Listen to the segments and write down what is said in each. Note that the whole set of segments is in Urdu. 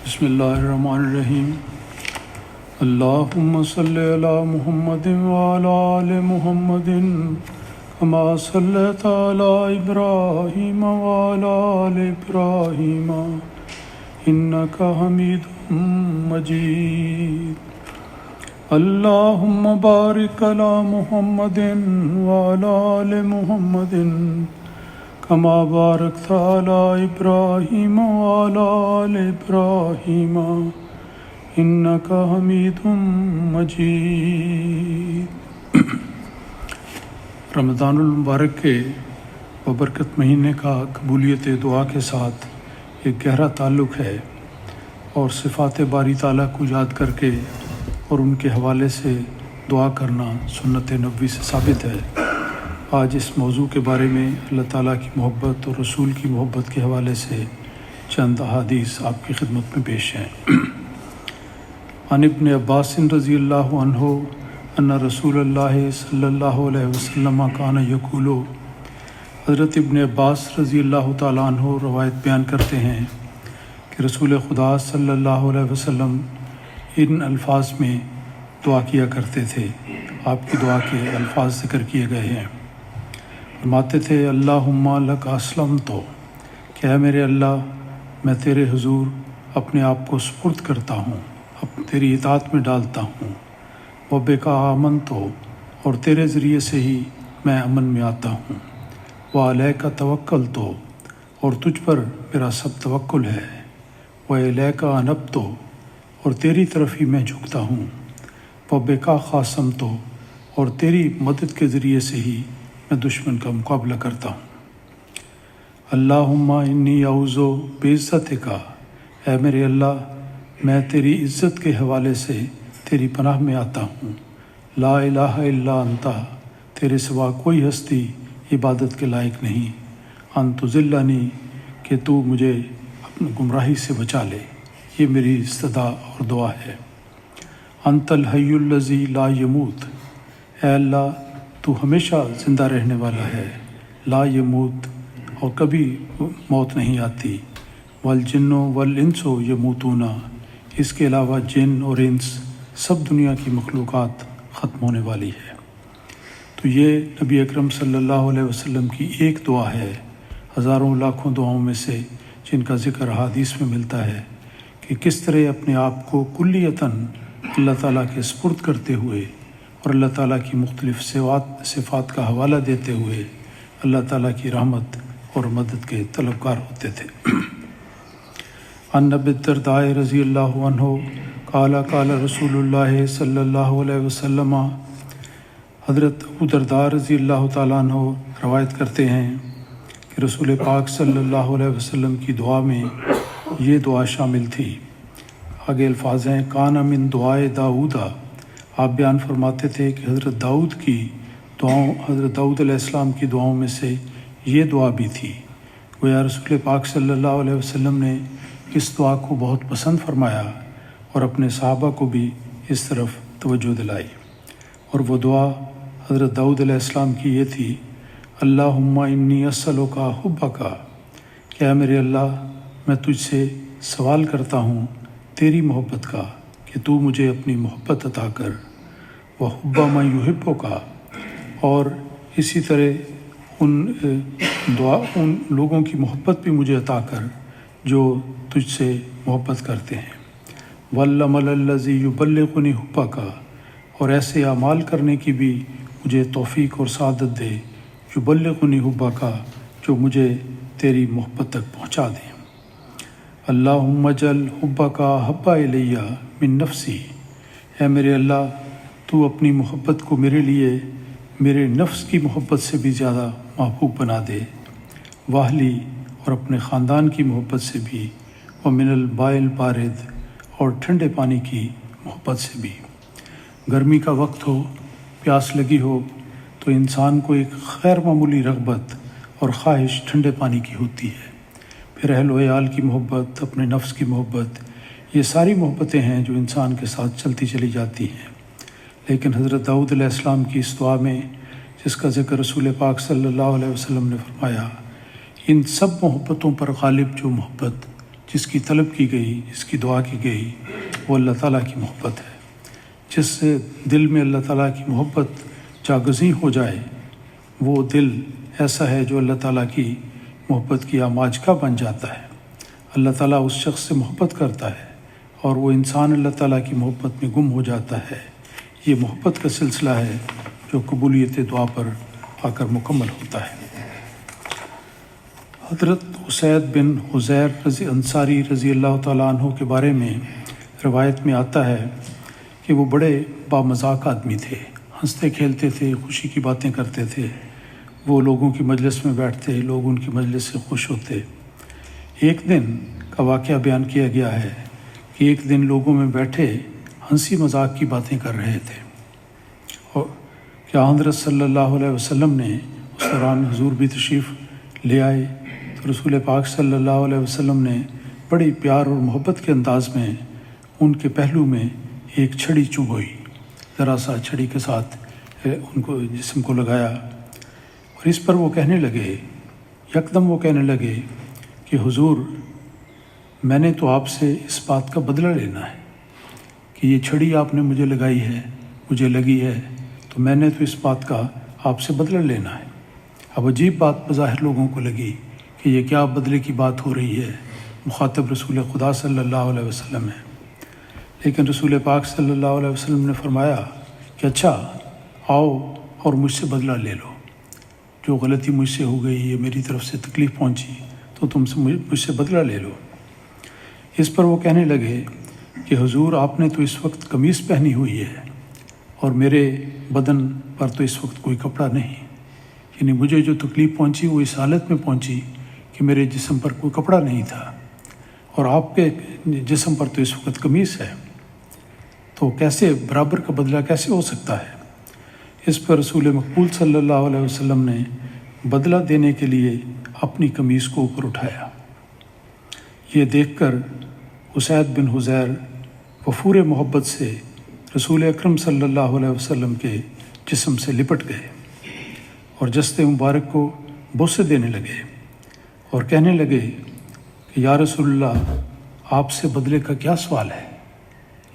بسم اللہ الرحمن الرحیم۔ اللہم صلی علی محمد وعلی آل محمد کما صلیت علی ابراہیم وعلی آل ابراہیم انک حمید مجید۔ اللہم بارک علی محمد وعلی آل محمد کما بارکت علی ابراہیم وعلی آل ابراہیم انک حمید مجید۔ رمضان المبارک کے ببرکت مہینے کا قبولیت دعا کے ساتھ ایک گہرا تعلق ہے، اور صفات باری تعالیٰ کو یاد کر کے اور ان کے حوالے سے دعا کرنا سنت نبوی سے ثابت ہے۔ آج اس موضوع کے بارے میں اللہ تعالیٰ کی محبت اور رسول کی محبت کے حوالے سے چند احادیث آپ کی خدمت میں پیش ہیں۔ عن ابن عباس رضی اللہ عنہ ان رسول اللہ صلی اللہ علیہ وسلم کان یقول، حضرت ابن عباس رضی اللہ تعالیٰ عنہ روایت بیان کرتے ہیں کہ رسول خدا صلی اللہ علیہ وسلم ان الفاظ میں دعا کیا کرتے تھے۔ آپ کی دعا کے الفاظ ذکر کیے گئے ہیں۔ فرماتے تھے اللہم لک اسلمت، کہ اے میرے اللہ میں تیرے حضور اپنے آپ کو سپرد کرتا ہوں، تیری اطاعت میں ڈالتا ہوں۔ وبک آمنت، اور تیرے ذریعے سے ہی میں امن میں آتا ہوں۔ وعلیک توکلت، اور تجھ پر میرا سب توکل ہے۔ والیک انبت، اور تیری طرف ہی میں جھکتا ہوں۔ وبک خاصمت، اور تیری مدد کے ذریعے سے ہی میں دشمن کا مقابلہ کرتا ہوں۔ اللہم انی اعوذ بعزتک، اے میرے اللہ میں تیری عزت کے حوالے سے تیری پناہ میں آتا ہوں۔ لا الہ الا انت، تیرے سوا کوئی ہستی عبادت کے لائق نہیں۔ ان تضلنی، کہ تو مجھے اپنی گمراہی سے بچا لے، یہ میری استدعا اور دعا ہے۔ انت الحی الذی لا یموت، اے اللہ تو ہمیشہ زندہ رہنے والا ہے۔ لا یموت، اور کبھی موت نہیں آتی۔ والجن والانس یموتون، اس کے علاوہ جن اور انس سب دنیا کی مخلوقات ختم ہونے والی ہے۔ تو یہ نبی اکرم صلی اللہ علیہ وسلم کی ایک دعا ہے، ہزاروں لاکھوں دعاؤں میں سے، جن کا ذکر حدیث میں ملتا ہے کہ کس طرح اپنے آپ کو کلیتاً اللہ تعالیٰ کے سپرد کرتے ہوئے اور اللہ تعالیٰ کی مختلف صفات کا حوالہ دیتے ہوئے اللہ تعالیٰ کی رحمت اور مدد کے طلبگار ہوتے تھے۔ عن ابی الدرداء رضی اللہ عنہ قال قال رسول اللہ صلی اللہ علیہ وسلم، حضرت ابو درداء رضی اللہ تعالیٰ عنہ روایت کرتے ہیں کہ رسول پاک صلی اللہ علیہ وسلم کی دعا میں یہ دعا شامل تھی۔ آگے الفاظ ہیں کان من دعائے داؤد، آپ بیان فرماتے تھے کہ حضرت داؤد کی دعاؤں، حضرت داؤد علیہ السلام کی دعاؤں میں سے یہ دعا بھی تھی۔ گویا رسول پاک صلی اللہ علیہ وسلم نے اس دعا کو بہت پسند فرمایا اور اپنے صحابہ کو بھی اس طرف توجہ دلائی۔ اور وہ دعا حضرت داؤد علیہ السلام کی یہ تھی، اللہم انی اسألک حبک، کہ اے میرے اللہ میں تجھ سے سوال کرتا ہوں تیری محبت کا، کہ تو مجھے اپنی محبت عطا کر۔ وحب من یحبک، اور اسی طرح ان لوگوں کی محبت بھی مجھے عطا کر جو تجھ سے محبت کرتے ہیں۔ والعمل الذی یبلغنی حبک، اور ایسے اعمال کرنے کی بھی مجھے توفیق اور سعادت دے، یبلغنی حبک، جو مجھے تیری محبت تک پہنچا دیں۔ اللہم اجعل حبک احب الی من نفسی، اے میرے اللہ تو اپنی محبت کو میرے لیے میرے نفس کی محبت سے بھی زیادہ محبوب بنا دے۔ واہلی، اور اپنے خاندان کی محبت سے بھی، ومن الماء البارد، اور ٹھنڈے پانی کی محبت سے بھی۔ گرمی کا وقت ہو، پیاس لگی ہو، تو انسان کو ایک غیر معمولی رغبت اور خواہش ٹھنڈے پانی کی ہوتی ہے۔ پھر اہل و عیال کی محبت، اپنے نفس کی محبت، یہ ساری محبتیں ہیں جو انسان کے ساتھ چلتی چلی جاتی ہیں۔ لیکن حضرت داؤد علیہ السلام کی اس دعا میں، جس کا ذکر رسول پاک صلی اللہ علیہ وسلم نے فرمایا، ان سب محبتوں پر غالب جو محبت جس کی طلب کی گئی، جس کی دعا کی گئی، وہ اللہ تعالیٰ کی محبت ہے۔ جس دل میں اللہ تعالیٰ کی محبت جاگزیں ہو جائے، وہ دل ایسا ہے جو اللہ تعالیٰ کی محبت کی آماج کا بن جاتا ہے۔ اللہ تعالیٰ اس شخص سے محبت کرتا ہے اور وہ انسان اللہ تعالیٰ کی محبت میں گم ہو جاتا ہے۔ یہ محبت کا سلسلہ ہے جو قبولیت دعا پر آ کر مکمل ہوتا ہے۔ حضرت اسید بن حضیر انصاری رضی اللہ تعالیٰ عنہ کے بارے میں روایت میں آتا ہے کہ وہ بڑے بامذاق آدمی تھے، ہنستے کھیلتے تھے، خوشی کی باتیں کرتے تھے۔ وہ لوگوں کی مجلس میں بیٹھتے، لوگ ان کی مجلس سے خوش ہوتے۔ ایک دن کا واقعہ بیان کیا گیا ہے کہ ایک دن لوگوں میں بیٹھے ہنسی مذاق کی باتیں کر رہے تھے، اور کیا حضرت صلی اللہ علیہ وسلم نے اس دوران حضور بھی تشریف لے آئے تو رسول پاک صلی اللہ علیہ وسلم نے بڑی پیار اور محبت کے انداز میں ان کے پہلو میں ایک چھڑی چبھوئی، ذرا سا چھڑی کے ساتھ ان کو جسم کو لگایا، اور اس پر وہ کہنے لگے، یکدم وہ کہنے لگے کہ حضور، میں نے تو آپ سے اس بات کا بدلہ لینا ہے کہ یہ چھڑی آپ نے مجھے لگائی ہے، مجھے لگی ہے، تو میں نے تو اس بات کا آپ سے بدلہ لینا ہے۔ اب عجیب بات بظاہر لوگوں کو لگی کہ یہ کیا بدلے کی بات ہو رہی ہے، مخاطب رسول خدا صلی اللہ علیہ وسلم ہے۔ لیکن رسول پاک صلی اللہ علیہ وسلم نے فرمایا کہ اچھا آؤ اور مجھ سے بدلہ لے لو، جو غلطی مجھ سے ہو گئی، یہ میری طرف سے تکلیف پہنچی تو تم سے مجھ سے بدلہ لے لو۔ اس پر وہ کہنے لگے کہ حضور، آپ نے تو اس وقت قمیص پہنی ہوئی ہے اور میرے بدن پر تو اس وقت کوئی کپڑا نہیں، یعنی مجھے جو تکلیف پہنچی وہ اس حالت میں پہنچی کہ میرے جسم پر کوئی کپڑا نہیں تھا، اور آپ کے جسم پر تو اس وقت قمیص ہے، تو کیسے برابر کا بدلہ کیسے ہو سکتا ہے؟ اس پر رسول مقبول صلی اللہ علیہ وسلم نے بدلہ دینے کے لیے اپنی قمیص کو اوپر اٹھایا۔ یہ دیکھ کر اسید بن حضیر وفور محبت سے رسول اکرم صلی اللہ علیہ وسلم کے جسم سے لپٹ گئے اور جسد مبارک کو بوسے دینے لگے اور کہنے لگے کہ یا رسول اللہ، آپ سے بدلے کا کیا سوال ہے؟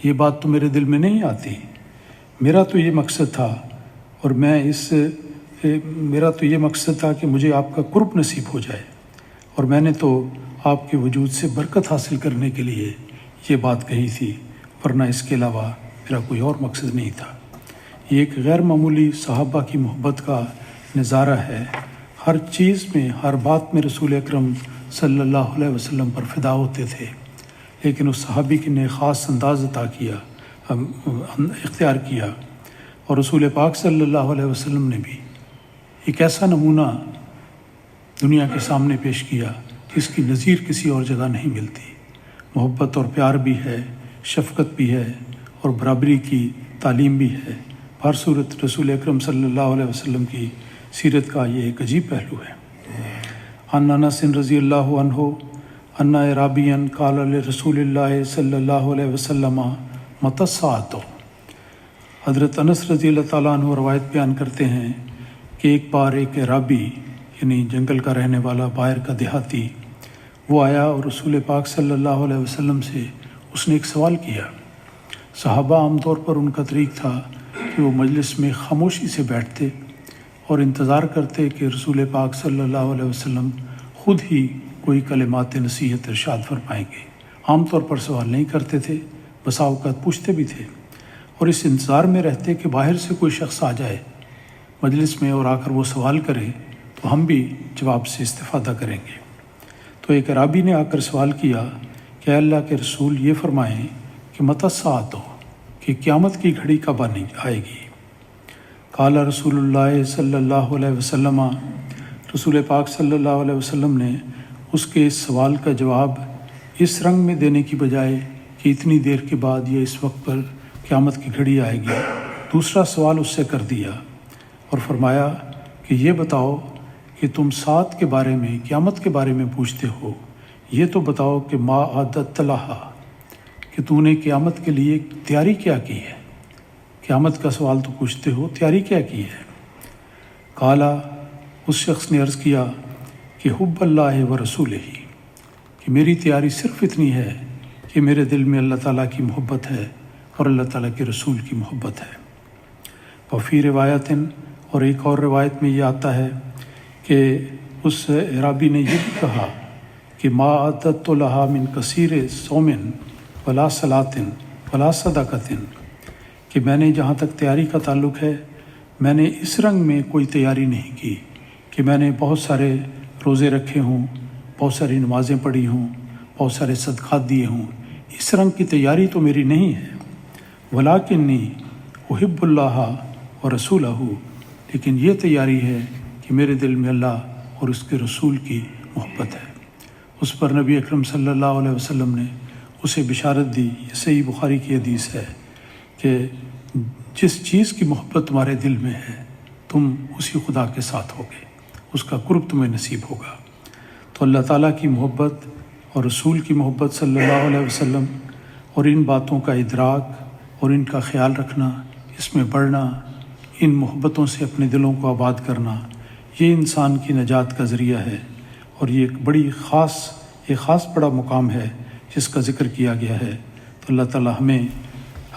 یہ بات تو میرے دل میں نہیں آتی۔ میرا تو یہ مقصد تھا میرا تو یہ مقصد تھا کہ مجھے آپ کا قرب نصیب ہو جائے، اور میں نے تو آپ کے وجود سے برکت حاصل کرنے کے لیے یہ بات کہی تھی، ورنہ اس کے علاوہ میرا کوئی اور مقصد نہیں تھا۔ یہ ایک غیر معمولی صحابہ کی محبت کا نظارہ ہے۔ ہر چیز میں، ہر بات میں رسول اکرم صلی اللہ علیہ وسلم پر فدا ہوتے تھے، لیکن اس صحابی نے خاص انداز اختیار کیا، اور رسول پاک صلی اللہ علیہ وسلم نے بھی ایک ایسا نمونہ دنیا کے سامنے پیش کیا کہ اس کی نظیر کسی اور جگہ نہیں ملتی۔ محبت اور پیار بھی ہے، شفقت بھی ہے، اور برابری کی تعلیم بھی ہے۔ ہر صورت رسول اکرم صلی اللہ علیہ وسلم کی سیرت کا یہ ایک عجیب پہلو ہے۔ عن انس رضی اللہ عنہ ان اعرابیا قال لرسول اللہ صلی اللہ علیہ وسلم متی الساعۃ۔ حضرت انس رضی اللہ تعالیٰ عنہ روایت بیان کرتے ہیں کہ ایک بار ایک اعرابی، یعنی جنگل کا رہنے والا، باہر کا دیہاتی، وہ آیا اور رسول پاک صلی اللہ علیہ وسلم سے اس نے ایک سوال کیا۔ صحابہ عام طور پر ان کا طریق تھا کہ وہ مجلس میں خاموشی سے بیٹھتے اور انتظار کرتے کہ رسول پاک صلی اللہ علیہ وسلم خود ہی کوئی کلمات نصیحت ارشاد فرمائیں گے۔ عام طور پر سوال نہیں کرتے تھے، بسا اوقات پوچھتے بھی تھے، اور اس انتظار میں رہتے کہ باہر سے کوئی شخص آ جائے مجلس میں اور آ کر وہ سوال کرے تو ہم بھی جواب سے استفادہ کریں گے۔ تو ایک عرابی نے آ کر سوال کیا کہ اے اللہ کے رسول، یہ فرمائیں کہ متی الساعۃ، کہ قیامت کی گھڑی کب آئے گی؟ قال رسول اللہ صلی اللہ علیہ وسلم، رسول پاک صلی اللہ علیہ وسلم نے اس کے اس سوال کا جواب اس رنگ میں دینے کی بجائے کہ اتنی دیر کے بعد یا اس وقت پر قیامت کی گھڑی آئے گی، دوسرا سوال اس سے کر دیا اور فرمایا کہ یہ بتاؤ کہ تم سات کے بارے میں، قیامت کے بارے میں پوچھتے ہو، یہ تو بتاؤ کہ ما اعددت لہا، کہ تو نے قیامت کے لیے تیاری کیا کی ہے؟ قیامت کا سوال تو پوچھتے ہو، تیاری کیا کی ہے؟ قالا، اس شخص نے عرض کیا کہ حب اللہ و رسولہ، کہ کہ میری تیاری صرف اتنی ہے کہ میرے دل میں اللہ تعالیٰ کی محبت ہے اور اللہ تعالیٰ کے رسول کی محبت ہے۔ وفی روایت، اور ایک اور روایت میں یہ آتا ہے کہ اس عرابی نے یہ بھی کہا کہ ما عددت لہا من کثیر صوم ولا صلاۃ ولا صدقۃ، کہ میں نے جہاں تک تیاری کا تعلق ہے میں نے اس رنگ میں کوئی تیاری نہیں کی کہ میں نے بہت سارے روزے رکھے ہوں، بہت ساری نمازیں پڑھی ہوں، بہت سارے صدقات دیے ہوں، اس رنگ کی تیاری تو میری نہیں ہے۔ ولاکنی احب اللہ و رسولہ، لیکن یہ تیاری ہے کہ میرے دل میں اللہ اور اس کے رسول کی محبت ہے۔ اس پر نبی اکرم صلی اللہ علیہ وسلم نے اسے بشارت دی، یہ صحیح بخاری کی حدیث ہے کہ جس چیز کی محبت تمہارے دل میں ہے تم اسی خدا کے ساتھ ہوگے، اس کا قرب تمہیں نصیب ہوگا۔ تو اللہ تعالیٰ کی محبت اور رسول کی محبت صلی اللہ علیہ وسلم اور ان باتوں کا ادراک اور ان کا خیال رکھنا، اس میں بڑھنا، ان محبتوں سے اپنے دلوں کو آباد کرنا، یہ انسان کی نجات کا ذریعہ ہے، اور یہ ایک خاص بڑا مقام ہے جس کا ذکر کیا گیا ہے۔ تو اللہ تعالیٰ ہمیں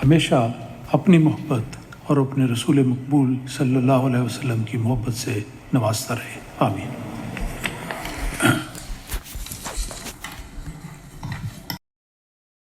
ہمیشہ اپنی محبت اور اپنے رسول مقبول صلی اللہ علیہ وسلم کی محبت سے نوازتا رہے، آمین۔